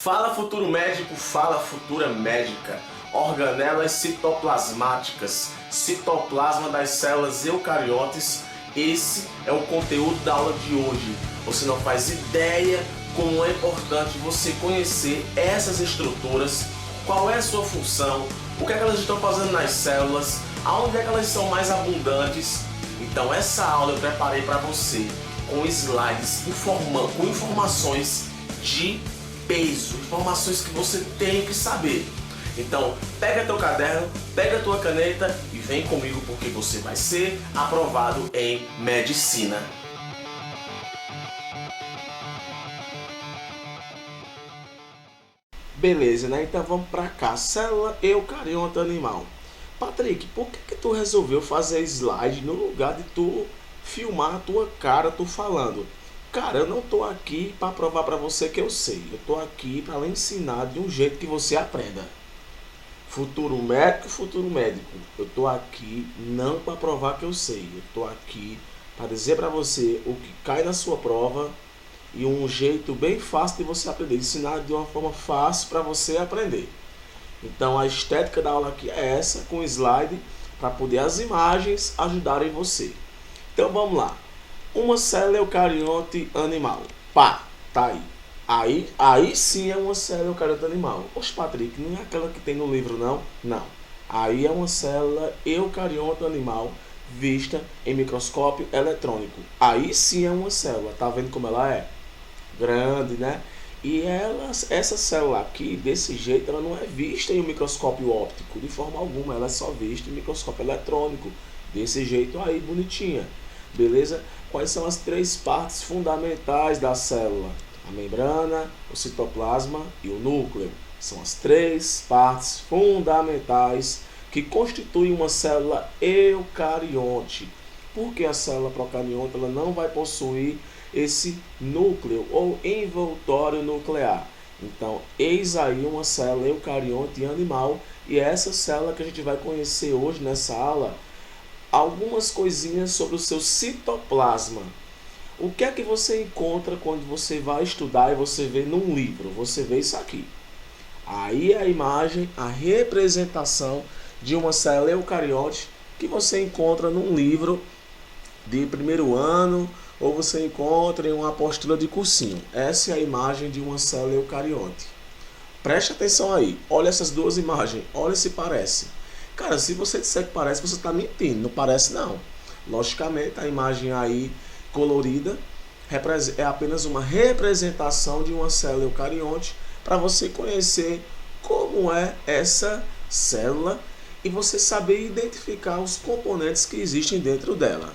Fala futuro médico, fala futura médica. Organelas citoplasmáticas, citoplasma das células eucariotes. Esse é o conteúdo da aula de hoje. Você não faz ideia como é importante você conhecer essas estruturas, qual é a sua função, o que é que elas estão fazendo nas células, aonde é que elas são mais abundantes. Então essa aula eu preparei para você com slides com informações de peso, informações que você tem que saber. Então, pega teu caderno, pega tua caneta e vem comigo porque você vai ser aprovado em medicina. Beleza, né? Então vamos para cá. Célula eucariota animal. Patrick, por que tu resolveu fazer slide no lugar de tu filmar a tua cara, tu falando? Cara, eu não tô aqui para provar para você que eu sei. Eu tô aqui para lhe ensinar de um jeito que você aprenda. Futuro médico, eu tô aqui não para provar que eu sei. Eu tô aqui para dizer para você o que cai na sua prova e um jeito bem fácil de você aprender. Ensinar de uma forma fácil para você aprender. Então a estética da aula aqui é essa, com slide, para poder as imagens ajudarem você. Então vamos lá. Uma célula eucariote animal. Pá, tá aí. Aí sim é uma célula eucariote animal. Oxe, Patrick, não é aquela que tem no livro, não? Não. Aí é uma célula eucariote animal vista em microscópio eletrônico. Aí sim é uma célula. Tá vendo como ela é? Grande, né? E essa célula aqui, desse jeito, ela não é vista em um microscópio óptico de forma alguma. Ela é só vista em microscópio eletrônico. Desse jeito aí, bonitinha. Beleza? Quais são as três partes fundamentais da célula? A membrana, o citoplasma e o núcleo. São as três partes fundamentais que constituem uma célula eucarionte. Porque a célula procarionte ela não vai possuir esse núcleo ou envoltório nuclear. Então, eis aí uma célula eucarionte animal e é essa célula que a gente vai conhecer hoje nessa aula. Algumas coisinhas sobre o seu citoplasma. O que é que você encontra quando você vai estudar e você vê num livro? Você vê isso aqui. Aí é a imagem, a representação de uma célula eucarionte que você encontra num livro de primeiro ano ou você encontra em uma apostila de cursinho. Essa é a imagem de uma célula eucarionte. Preste atenção aí. Olha essas duas imagens. Olha se parece. Cara, se você disser que parece, você está mentindo. Não parece, não. Logicamente, a imagem aí colorida é apenas uma representação de uma célula eucarionte para você conhecer como é essa célula e você saber identificar os componentes que existem dentro dela.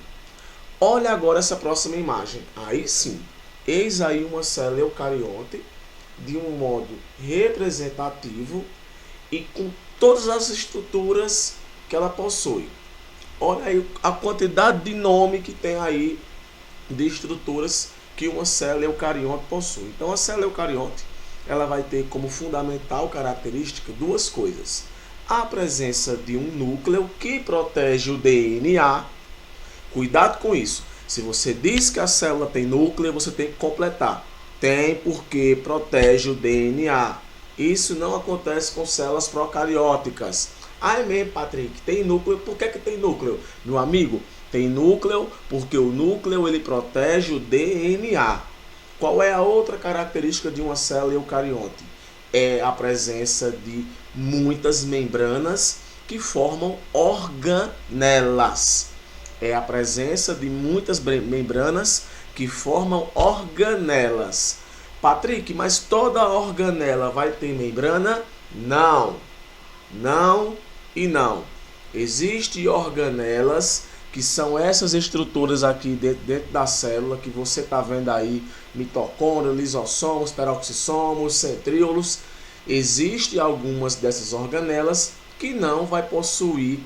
Olha agora essa próxima imagem. Aí sim, eis aí uma célula eucarionte de um modo representativo e com todas as estruturas que ela possui. Olha aí a quantidade de nome que tem aí de estruturas que uma célula eucarionte possui. Então a célula eucarionte ela vai ter como fundamental característica duas coisas. A presença de um núcleo que protege o DNA. Cuidado com isso. Se você diz que a célula tem núcleo, você tem que completar. Tem porque protege o DNA. Isso não acontece com células procarióticas. Ah, é mesmo, Patrick, tem núcleo. Por que tem núcleo? Meu amigo, tem núcleo porque o núcleo ele protege o DNA. Qual é a outra característica de uma célula eucarionte? É a presença de muitas membranas que formam organelas. É a presença de muitas membranas que formam organelas. Patrick, mas toda organela vai ter membrana? Não. Não e não. Existem organelas que são essas estruturas aqui dentro da célula que você está vendo aí, mitocôndria, lisossomos, peroxissomos, centríolos. Existem algumas dessas organelas que não vai possuir,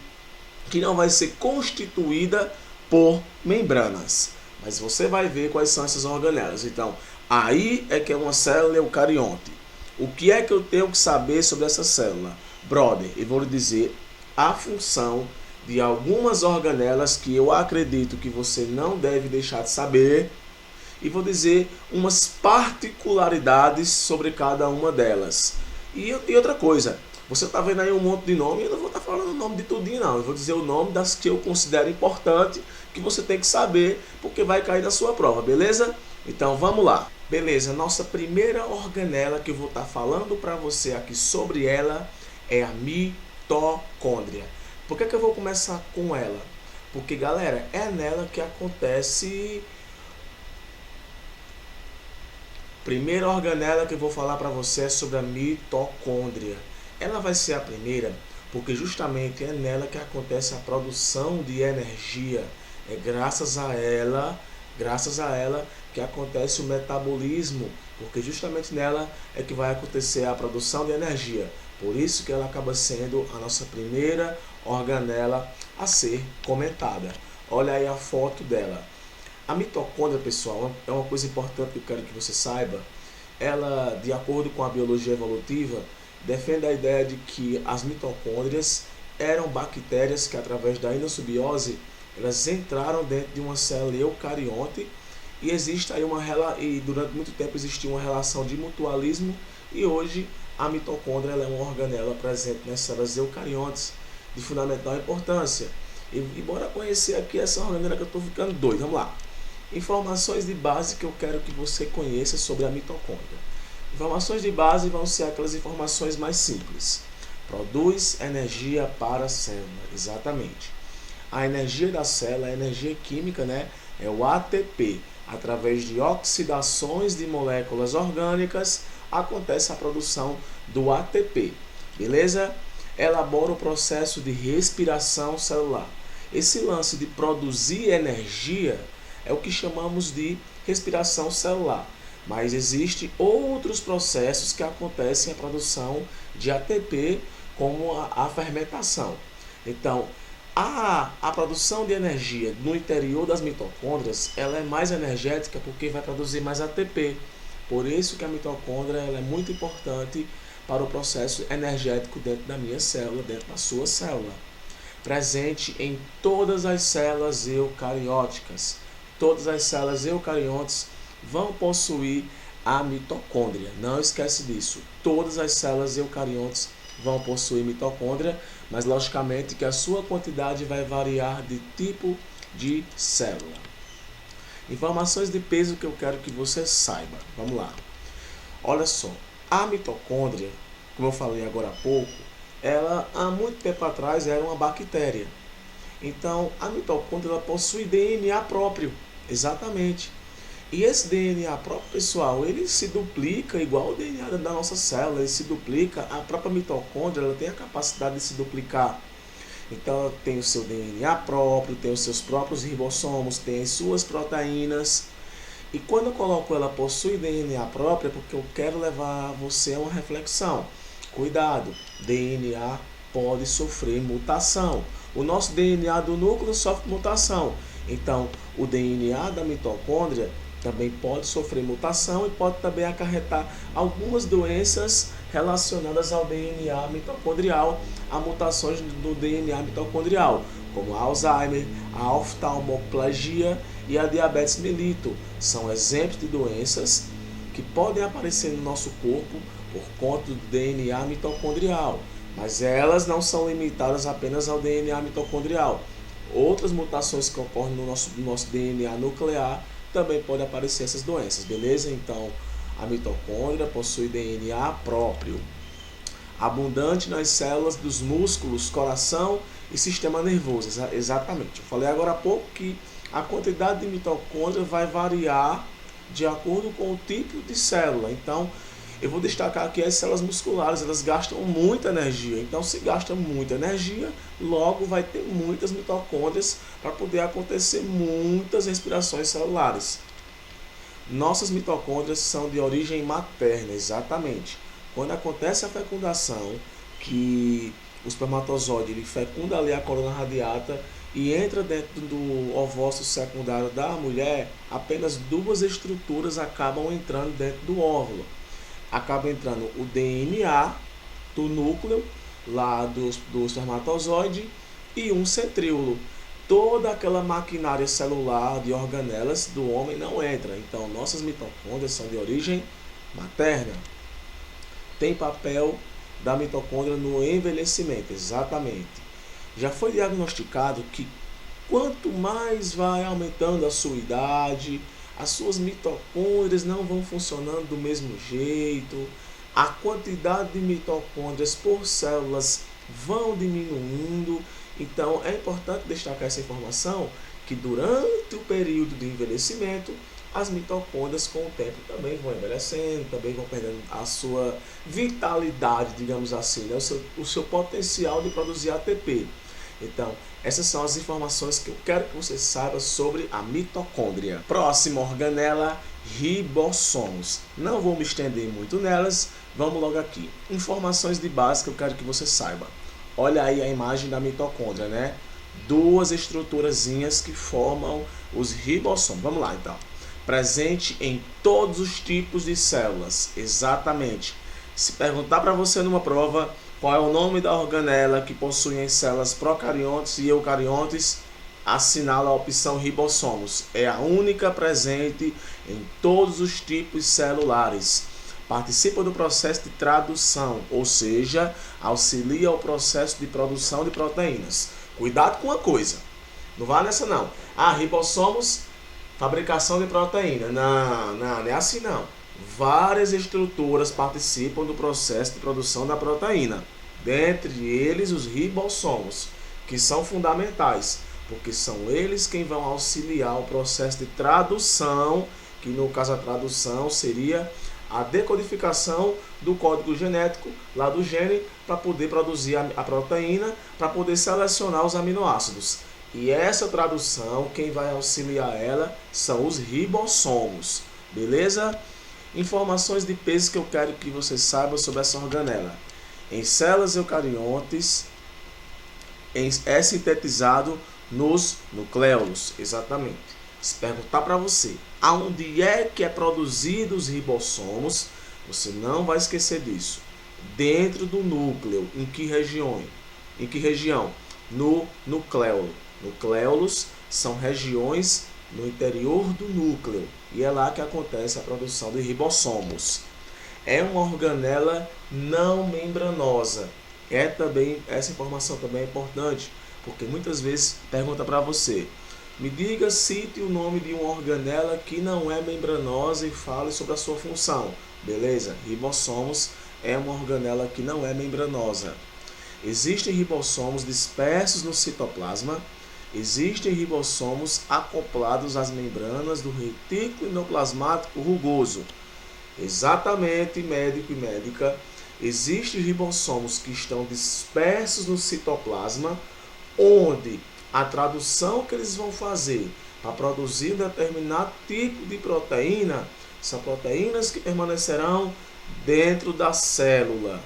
que não vai ser constituída por membranas. Mas você vai ver quais são essas organelas. Então, aí é que é uma célula eucarionte. O que é que eu tenho que saber sobre essa célula? Brother, eu vou lhe dizer a função de algumas organelas que eu acredito que você não deve deixar de saber e vou dizer umas particularidades sobre cada uma delas. E outra coisa, você está vendo aí um monte de nome, eu não vou estar falando o nome de tudinho não, eu vou dizer o nome das que eu considero importante, que você tem que saber, porque vai cair na sua prova, beleza? Então vamos lá. Beleza, nossa primeira organela que eu vou estar falando para você aqui sobre ela é a mitocôndria. Por que eu vou começar com ela? Porque, galera, é nela que acontece. Primeira organela que eu vou falar para você é sobre a mitocôndria. Ela vai ser a primeira porque justamente é nela que acontece a produção de energia. É graças a ela que acontece o metabolismo, porque justamente nela é que vai acontecer a produção de energia. Por isso que ela acaba sendo a nossa primeira organela a ser comentada. Olha aí a foto dela. A mitocôndria, pessoal, é uma coisa importante que eu quero que você saiba. Ela, de acordo com a biologia evolutiva, defende a ideia de que as mitocôndrias eram bactérias que, através da inossimbiose, elas entraram dentro de uma célula eucarionte e existe aí e durante muito tempo existiu uma relação de mutualismo, e hoje a mitocôndria ela é uma organela presente nas células eucariontes de fundamental importância. E bora conhecer aqui essa organela que eu estou ficando doido. Vamos lá. Informações de base que eu quero que você conheça sobre a mitocôndria. Informações de base vão ser aquelas informações mais simples. Produz energia para a célula, exatamente. A energia da célula, a energia química, né, é o ATP. Através de oxidações de moléculas orgânicas, acontece a produção do ATP. Beleza? Elabora o processo de respiração celular. Esse lance de produzir energia é o que chamamos de respiração celular. Mas existem outros processos que acontecem a produção de ATP, como a fermentação. Então, a produção de energia no interior das mitocôndrias, ela é mais energética porque vai produzir mais ATP. Por isso que a mitocôndria ela é muito importante para o processo energético dentro da minha célula, dentro da sua célula. Presente em todas as células eucarióticas. Todas as células eucariontes vão possuir a mitocôndria. Não esquece disso. Todas as células eucariontes vão possuir mitocôndria, mas logicamente que a sua quantidade vai variar de tipo de célula. Informações de peso que eu quero que você saiba. Vamos lá. Olha só, a mitocôndria, como eu falei agora há pouco, ela há muito tempo atrás era uma bactéria. Então, a mitocôndria ela possui DNA próprio, exatamente. E esse DNA próprio, pessoal, ele se duplica igual o DNA da nossa célula, ele se duplica, a própria mitocôndria ela tem a capacidade de se duplicar. Então ela tem o seu DNA próprio, tem os seus próprios ribossomos, tem as suas proteínas. E quando eu coloco ela possui DNA próprio, é porque eu quero levar você a uma reflexão. Cuidado, DNA pode sofrer mutação. O nosso DNA do núcleo sofre mutação. Então, o DNA da mitocôndria também pode sofrer mutação e pode também acarretar algumas doenças relacionadas ao DNA mitocondrial, a mutações do DNA mitocondrial, como a Alzheimer, a oftalmoplagia e a diabetes mellitus. São exemplos de doenças que podem aparecer no nosso corpo por conta do DNA mitocondrial, mas elas não são limitadas apenas ao DNA mitocondrial. Outras mutações que ocorrem no nosso DNA nuclear também podem aparecer essas doenças, beleza? Então, a mitocôndria possui DNA próprio, abundante nas células dos músculos, coração e sistema nervoso, exatamente. Eu falei agora há pouco que a quantidade de mitocôndria vai variar de acordo com o tipo de célula. Então, eu vou destacar aqui as células musculares, elas gastam muita energia. Então, se gasta muita energia, logo vai ter muitas mitocôndrias para poder acontecer muitas respirações celulares. Nossas mitocôndrias são de origem materna, exatamente. Quando acontece a fecundação, que o espermatozoide ele fecunda ali a coluna radiata e entra dentro do ovócito secundário da mulher, apenas duas estruturas acabam entrando dentro do óvulo. Acaba entrando o DNA do núcleo lá do espermatozoide e um centríolo. toda aquela maquinária celular de organelas do homem não entra. Então, nossas mitocôndrias são de origem materna. Tem papel da mitocôndria no envelhecimento, exatamente. Já foi diagnosticado que quanto mais vai aumentando a sua idade, as suas mitocôndrias não vão funcionando do mesmo jeito, a quantidade de mitocôndrias por células vão diminuindo. Então é importante destacar essa informação, que durante o período de envelhecimento, as mitocôndrias com o tempo também vão envelhecendo, também vão perdendo a sua vitalidade, digamos assim, né? o seu potencial de produzir ATP. Então, essas são as informações que eu quero que você saiba sobre a mitocôndria. Próxima organela, ribossomos. Não vou me estender muito nelas, vamos logo aqui. Informações de base que eu quero que você saiba. Olha aí a imagem da mitocôndria, né? Duas estruturazinhas que formam os ribossomos. Vamos lá, então. Presente em todos os tipos de células, exatamente. Se perguntar para você numa prova qual é o nome da organela que possui em células procariontes e eucariontes, assinala a opção ribossomos. É a única presente em todos os tipos celulares. Participa do processo de tradução, ou seja, auxilia o processo de produção de proteínas. Cuidado com uma coisa, não vá nessa não. Ribossomos, fabricação de proteína. Não é assim não. Várias estruturas participam do processo de produção da proteína. Dentre eles, os ribossomos, que são fundamentais, porque são eles quem vão auxiliar o processo de tradução, que no caso a tradução seria a decodificação do código genético lá do gene para poder produzir a proteína, para poder selecionar os aminoácidos. E essa tradução, quem vai auxiliar ela são os ribossomos. Beleza? Informações de peso que eu quero que você saiba sobre essa organela. Em células eucariontes, é sintetizado nos nucleolos, exatamente. Se perguntar para você, aonde é que é produzido os ribossomos, você não vai esquecer disso. Dentro do núcleo. Em que região? No nucleolo. Nucleolos são regiões no interior do núcleo. E é lá que acontece a produção de ribossomos. É uma organela não membranosa. Essa informação também é importante, porque muitas vezes pergunta para você, me diga, cite o nome de uma organela que não é membranosa e fale sobre a sua função. Beleza? Ribossomos é uma organela que não é membranosa. Existem ribossomos dispersos no citoplasma. Existem ribossomos acoplados às membranas do retículo endoplasmático rugoso. Exatamente, médico e médica. Existem ribossomos que estão dispersos no citoplasma, onde a tradução que eles vão fazer para produzir um determinado tipo de proteína são proteínas que permanecerão dentro da célula.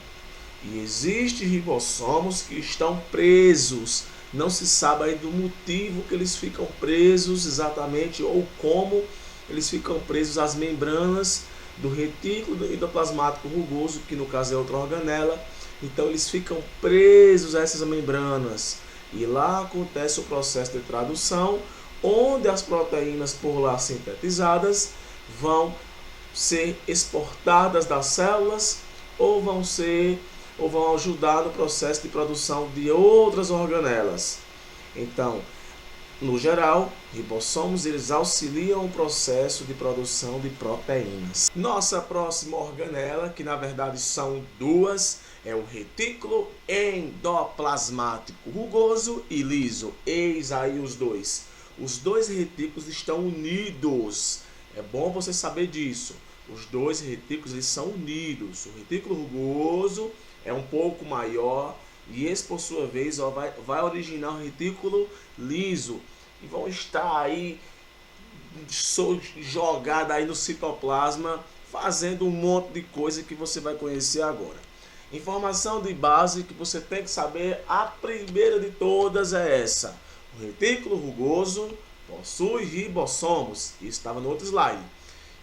E existem ribossomos que estão presos. Não se sabe ainda o motivo que eles ficam presos exatamente ou como eles ficam presos às membranas do retículo endoplasmático rugoso, que no caso é outra organela. Então eles ficam presos a essas membranas. E lá acontece o processo de tradução, onde as proteínas por lá sintetizadas vão ser exportadas das células ou vão ajudar no processo de produção de outras organelas. Então, no geral, ribossomos eles auxiliam o processo de produção de proteínas. Nossa próxima organela, que na verdade são duas, é o retículo endoplasmático rugoso e liso. Eis aí os dois. Os dois retículos estão unidos. É bom você saber disso. Os dois retículos eles são unidos. O retículo rugoso é um pouco maior e esse, por sua vez, vai originar o retículo liso. E vão estar aí jogados aí no citoplasma, fazendo um monte de coisa que você vai conhecer agora. Informação de base que você tem que saber, a primeira de todas é essa. O retículo rugoso possui ribossomos, isso estava no outro slide,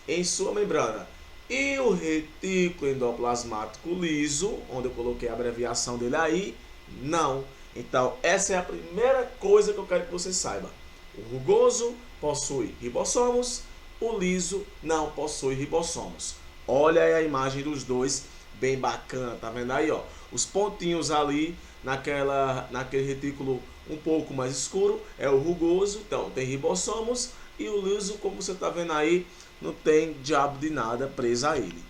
em sua membrana. E o retículo endoplasmático liso, onde eu coloquei a abreviação dele aí, não. Então, essa é a primeira coisa que eu quero que você saiba. O rugoso possui ribossomos, o liso não possui ribossomos. Olha aí a imagem dos dois, bem bacana, tá vendo aí, ó? Os pontinhos ali naquele retículo um pouco mais escuro é o rugoso, então tem ribossomos, e o liso, como você tá vendo aí, não tem diabo de nada preso a ele.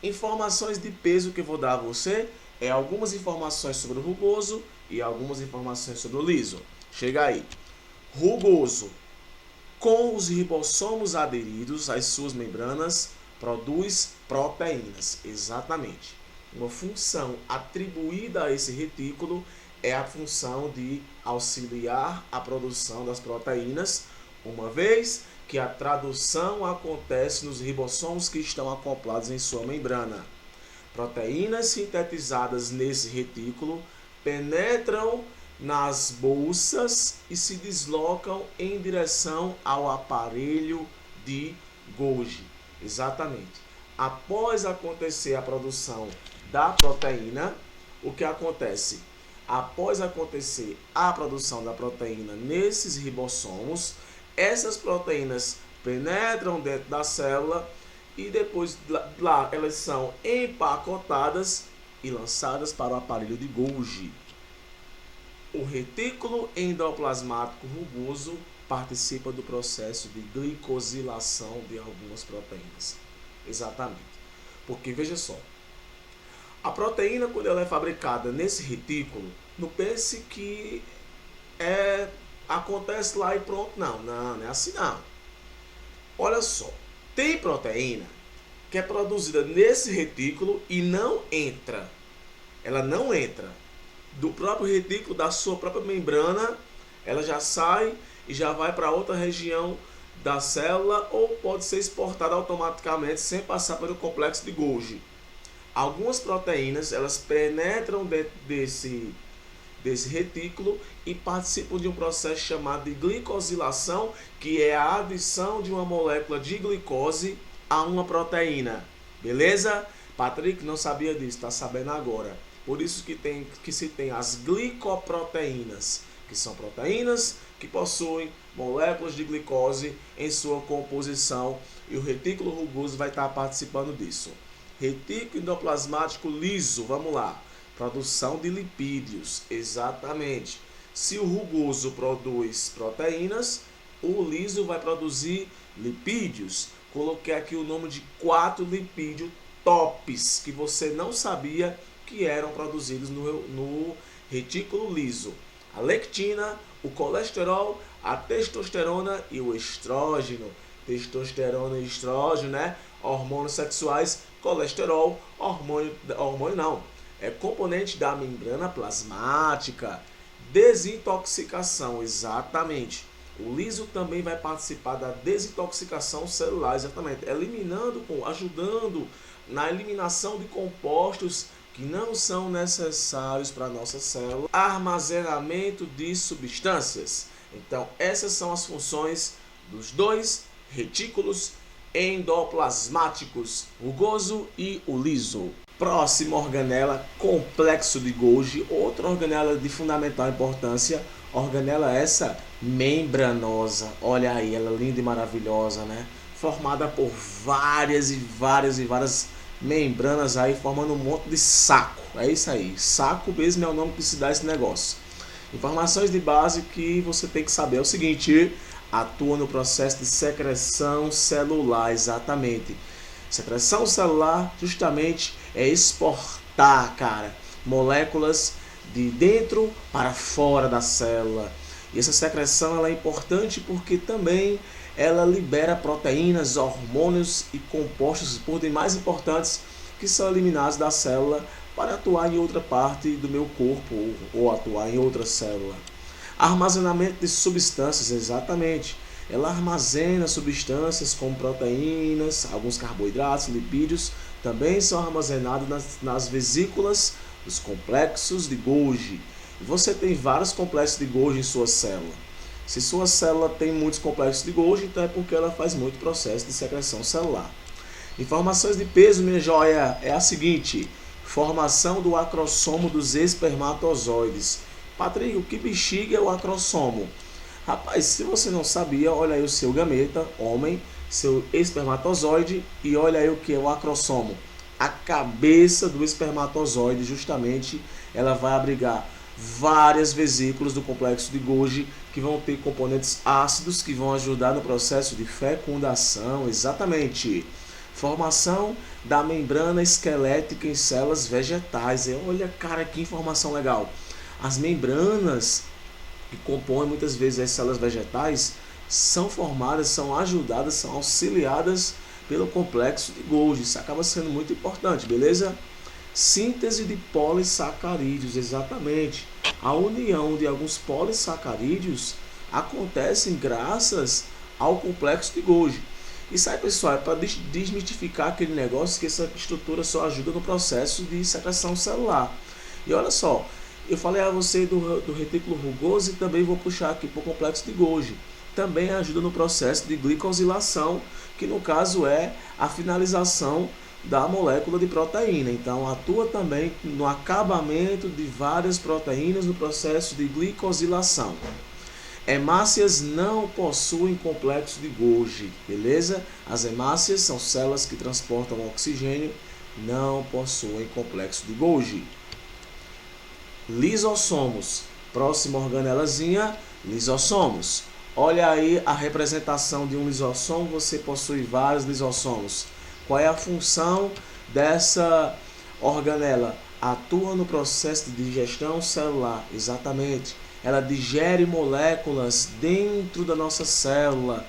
Informações de peso que eu vou dar a você é algumas informações sobre o rugoso e algumas informações sobre o liso. Chega aí. Rugoso, com os ribossomos aderidos às suas membranas, produz proteínas. Exatamente. Uma função atribuída a esse retículo é a função de auxiliar a produção das proteínas, uma vez que a tradução acontece nos ribossomos que estão acoplados em sua membrana. Proteínas sintetizadas nesse retículo penetram nas bolsas e se deslocam em direção ao aparelho de Golgi. Exatamente. Após acontecer a produção da proteína, o que acontece? Após acontecer a produção da proteína nesses ribossomos, essas proteínas penetram dentro da célula e depois lá elas são empacotadas e lançadas para o aparelho de Golgi. O retículo endoplasmático rugoso participa do processo de glicosilação de algumas proteínas. Exatamente. Porque, veja só, a proteína, quando ela é fabricada nesse retículo, não pense que acontece lá e pronto. Não é assim não. Olha só, tem proteína que é produzida nesse retículo e não entra. Ela não entra do próprio retículo, da sua própria membrana, ela já sai e já vai para outra região da célula ou pode ser exportada automaticamente sem passar pelo complexo de Golgi. Algumas proteínas, elas penetram dentro desse retículo e participam de um processo chamado de glicosilação, que é a adição de uma molécula de glicose a uma proteína. Beleza? Patrick não sabia disso, está sabendo agora. Por isso que se tem as glicoproteínas, que são proteínas que possuem moléculas de glicose em sua composição, e o retículo rugoso vai estar participando disso. Retículo endoplasmático liso, vamos lá. Produção de lipídios, exatamente. Se o rugoso produz proteínas, o liso vai produzir lipídios. Coloquei aqui o nome de 4 lipídios tops que você não sabia que eram produzidos no retículo liso. A lectina, o colesterol, a testosterona e o estrógeno. Testosterona e estrógeno, né? Hormônios sexuais, colesterol, hormônio não. É componente da membrana plasmática. Desintoxicação, exatamente. O liso também vai participar da desintoxicação celular, exatamente, ajudando na eliminação de compostos que não são necessários para a nossa célula. Armazenamento de substâncias. Então, essas são as funções dos dois retículos endoplasmáticos, rugoso e o liso. Próxima organela, complexo de Golgi, outra organela de fundamental importância, organela essa membranosa. Olha aí, ela é linda e maravilhosa, né? Formada por várias membranas aí, formando um monte de saco. É isso aí, saco mesmo é o nome que se dá esse negócio. Informações de base que você tem que saber é o seguinte: atua no processo de secreção celular, exatamente. Secreção celular justamente é exportar, cara, moléculas de dentro para fora da célula. E essa secreção ela é importante porque também ela libera proteínas, hormônios e compostos, por demais importantes, que são eliminados da célula para atuar em outra parte do meu corpo ou atuar em outra célula. Armazenamento de substâncias, exatamente. Ela armazena substâncias como proteínas, alguns carboidratos, lipídios, também são armazenados nas vesículas dos complexos de Golgi. E você tem vários complexos de Golgi em sua célula. Se sua célula tem muitos complexos de Golgi, então é porque ela faz muito processo de secreção celular. Informações de peso, minha joia, é a seguinte: formação do acrossomo dos espermatozoides. Patrick, o que bexiga é o acrossomo? Rapaz, se você não sabia, olha aí o seu gameta, homem, seu espermatozoide, e olha aí o que é o acrossomo. A cabeça do espermatozoide, justamente, ela vai abrigar várias vesículas do complexo de Golgi que vão ter componentes ácidos que vão ajudar no processo de fecundação, exatamente. Formação da membrana esquelética em células vegetais. Olha, cara, que informação legal. As membranas que compõem muitas vezes as células vegetais são formadas, são ajudadas, são auxiliadas pelo complexo de Golgi. Isso acaba sendo muito importante, beleza? Síntese de polissacarídeos, exatamente. A união de alguns polissacarídeos acontece graças ao complexo de Golgi. Isso aí, pessoal, é para desmistificar aquele negócio que essa estrutura só ajuda no processo de secreção celular. E olha só, eu falei a você do retículo rugoso e também vou puxar aqui para o complexo de Golgi. Também ajuda no processo de glicosilação, que no caso é a finalização da molécula de proteína. Então atua também no acabamento de várias proteínas no processo de glicosilação. Hemácias não possuem complexo de Golgi, beleza? As hemácias são células que transportam oxigênio, não possuem complexo de Golgi. Lisossomos, próxima organelazinha, lisossomos. Olha aí a representação de um lisossomo, você possui vários lisossomos. Qual é a função dessa organela? Atua no processo de digestão celular, exatamente. Ela digere moléculas dentro da nossa célula.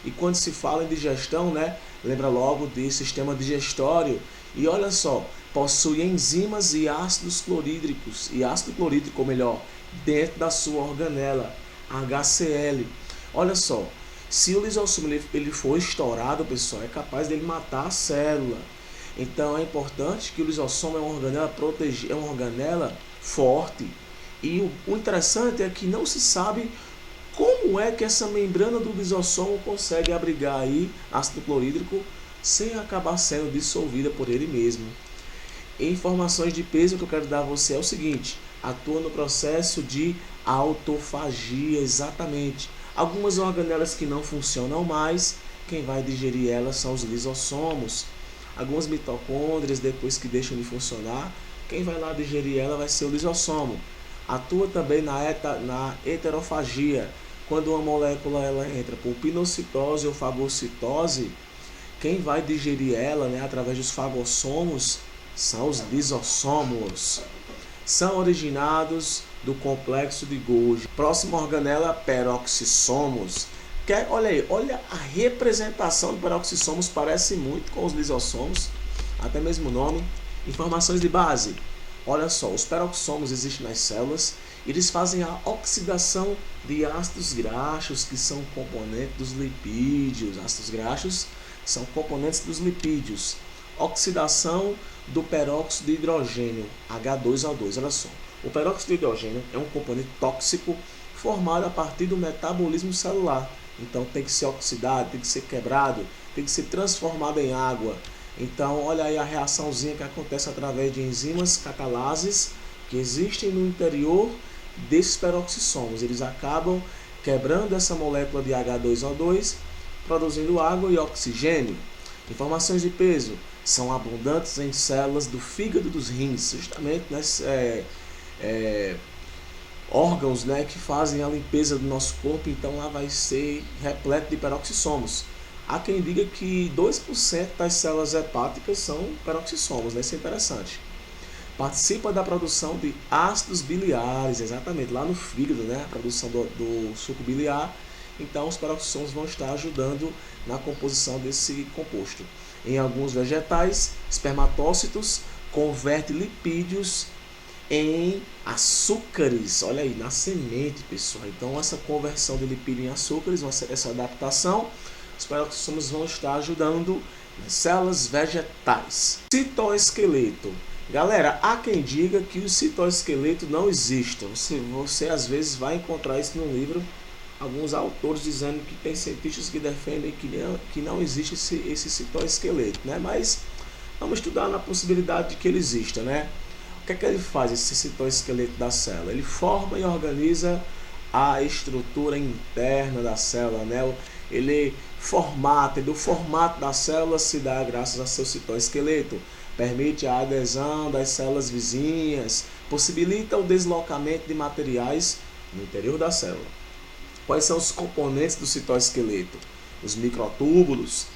E quando se fala em digestão, né, lembra logo de sistema digestório. E olha só, possui enzimas e ácidos clorídricos, e ácido clorídrico, ou melhor, dentro da sua organela, HCl. Olha só, se o lisossomo ele for estourado, pessoal, é capaz dele matar a célula. Então é importante que o lisossomo é uma organela protegida, é uma organela forte. E o interessante é que não se sabe como é que essa membrana do lisossomo consegue abrigar aí ácido clorídrico sem acabar sendo dissolvida por ele mesmo. Informações de peso que eu quero dar a você é o seguinte: atua no processo de autofagia, exatamente. Algumas organelas que não funcionam mais, quem vai digerir elas são os lisossomos. Algumas mitocôndrias, depois que deixam de funcionar, quem vai lá digerir ela vai ser o lisossomo. Atua também na heterofagia. Quando uma molécula ela entra por pinocitose ou fagocitose, quem vai digerir ela, né, através dos fagossomos são os lisossomos. São originados do complexo de Golgi. Próxima organela, peroxissomos. Olha aí, olha a representação do peroxissomos, parece muito com os lisossomos, até mesmo o nome. Informações de base. Olha só, os peroxissomos existem nas células, eles fazem a oxidação de ácidos graxos, que são componentes dos lipídios. Ácidos graxos são componentes dos lipídios. Oxidação do peróxido de hidrogênio, H2O2. Olha só, o peróxido de hidrogênio é um componente tóxico formado a partir do metabolismo celular. Então tem que ser oxidado, tem que ser quebrado, tem que ser transformado em água. Então olha aí a reaçãozinha que acontece através de enzimas catalases que existem no interior desses peroxissomos. Eles acabam quebrando essa molécula de H2O2, produzindo água e oxigênio. Informações de peso são abundantes em células do fígado e dos rins, justamente órgãos, né, que fazem a limpeza do nosso corpo. Então lá vai ser repleto de peroxissomos. Há quem diga que 2% das células hepáticas são peroxissomos, né? Isso é interessante. Participa da produção de ácidos biliares, exatamente, lá no fígado, né? A produção do suco biliar. Então os peroxissomos vão estar ajudando na composição desse composto. Em alguns vegetais, espermatócitos converte lipídios em açúcares. Olha aí, na semente, pessoal. Então essa conversão de lipídio em açúcares, essa adaptação, os peroxissomos vão estar ajudando nas células vegetais. Citoesqueleto. Galera, há quem diga que o citoesqueleto não existe. Você às vezes vai encontrar isso no livro, alguns autores dizendo que tem cientistas que defendem que não existe esse citoesqueleto, né? Mas vamos estudar na possibilidade de que ele exista, né? O que é que ele faz, esse citoesqueleto da célula? Ele forma e organiza a estrutura interna da célula, né? Ele formata, e do formato da célula se dá graças a seu citoesqueleto. Permite a adesão das células vizinhas, possibilita o deslocamento de materiais no interior da célula. Quais são os componentes do citoesqueleto? Os microtúbulos,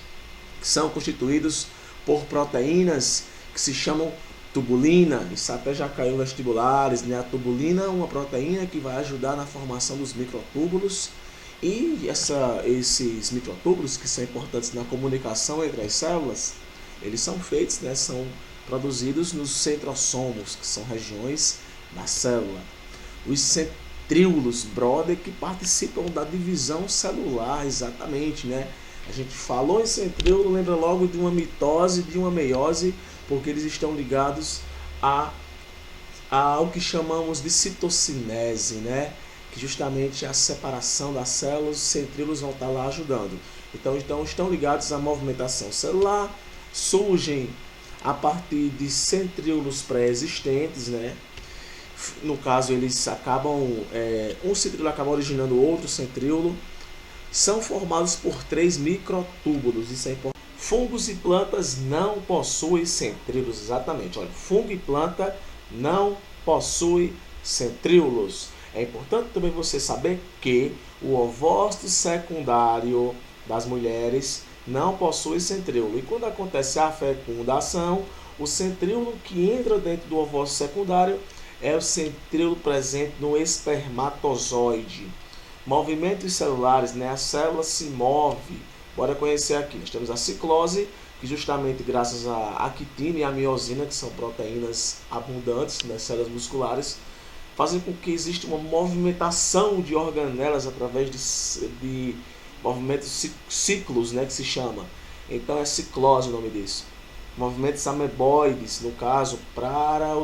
que são constituídos por proteínas que se chamam tubulina. Isso até já caiu nos vestibulares, né? A tubulina é uma proteína que vai ajudar na formação dos microtúbulos. E esses microtúbulos, que são importantes na comunicação entre as células, eles são feitos, né? São produzidos nos centrosomos, que são regiões da célula. Os centríolos, brother, que participam da divisão celular, exatamente, né? A gente falou em centríolo, lembra logo de uma mitose, de uma meiose, porque eles estão ligados ao que chamamos de citocinese, né? Que justamente é a separação das células, os centríolos vão estar lá ajudando. Então estão ligados à movimentação celular, surgem a partir de centríolos pré-existentes, né? No caso, eles acabam, um centríolo acaba originando outro centríolo. São formados por 3 microtúbulos, isso é importante. Fungos e plantas não possuem centríolos, exatamente. Olha, fungo e planta não possuem centríolos. É importante também você saber que o ovócito secundário das mulheres não possui centríolo. E quando acontece a fecundação, o centríolo que entra dentro do ovócito secundário é o centríolo presente no espermatozoide. Movimentos celulares, né? A célula se move. Bora conhecer aqui. Nós temos a ciclose, que justamente graças à actina e à miosina, que são proteínas abundantes nas células musculares, fazem com que exista uma movimentação de organelas através de movimentos ciclos, né? Que se chama. Então é ciclose o nome disso. Movimentos ameboides, no caso, para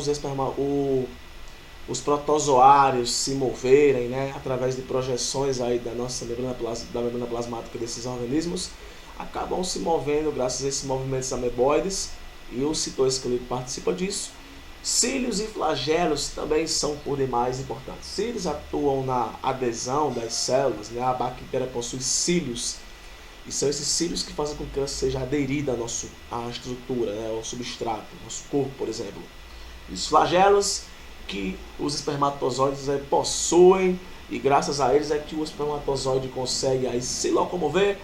os protozoários se moverem, né, através de projeções aí da nossa membrana plasmática desses organismos, acabam se movendo graças a esses movimentos ameboides, e o citoesqueleto participa disso. Cílios e flagelos também são por demais importantes. Cílios atuam na adesão das células, né? A bactéria possui cílios, e são esses cílios que fazem com que ela seja aderida à estrutura, né, ao substrato, ao nosso corpo, por exemplo. E os flagelos que os espermatozoides possuem, e graças a eles é que o espermatozoide consegue aí se locomover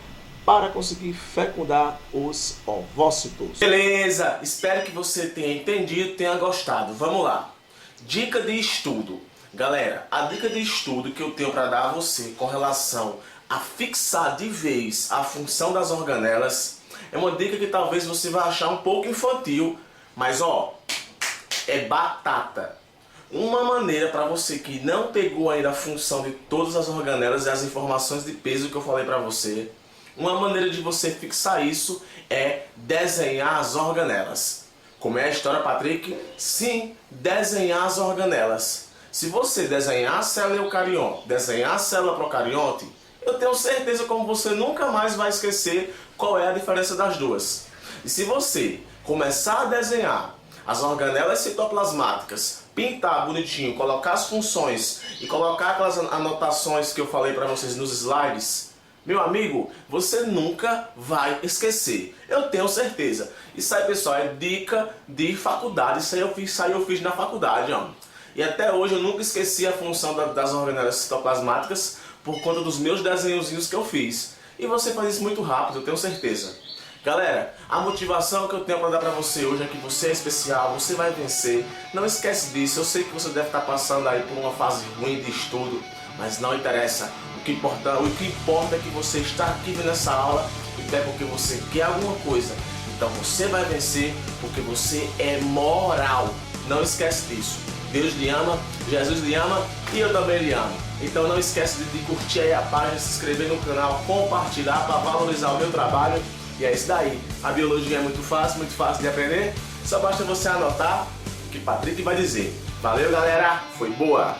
para conseguir fecundar os ovócitos. Beleza, espero que você tenha entendido, tenha gostado. Vamos lá. Dica de estudo. Galera, a dica de estudo que eu tenho para dar a você com relação a fixar de vez a função das organelas é uma dica que talvez você vai achar um pouco infantil, mas ó, é batata. Uma maneira para você que não pegou ainda a função de todas as organelas e as informações de peso que eu falei para você, uma maneira de você fixar isso é desenhar as organelas. Como é a história, Patrick? Sim, desenhar as organelas. Se você desenhar a célula eucarionte, desenhar a célula procarionte, eu tenho certeza como você nunca mais vai esquecer qual é a diferença das duas. E se você começar a desenhar as organelas citoplasmáticas, pintar bonitinho, colocar as funções e colocar aquelas anotações que eu falei para vocês nos slides, meu amigo, você nunca vai esquecer. Eu tenho certeza. Isso aí, pessoal, é dica de faculdade. Isso aí eu fiz na faculdade, ó. E até hoje eu nunca esqueci a função das organelas citoplasmáticas por conta dos meus desenhozinhos que eu fiz. E você faz isso muito rápido, eu tenho certeza. Galera, a motivação que eu tenho para dar para você hoje é que você é especial, você vai vencer. Não esquece disso, eu sei que você deve estar passando aí por uma fase ruim de estudo, mas não interessa. O que importa é que você está aqui vendo essa aula e é porque você quer alguma coisa. Então você vai vencer porque você é moral. Não esquece disso. Deus lhe ama, Jesus lhe ama e eu também lhe amo. Então não esquece de curtir aí a página, se inscrever no canal, compartilhar para valorizar o meu trabalho. E é isso daí. A biologia é muito fácil de aprender. Só basta você anotar o que Patrick vai dizer. Valeu, galera. Foi boa!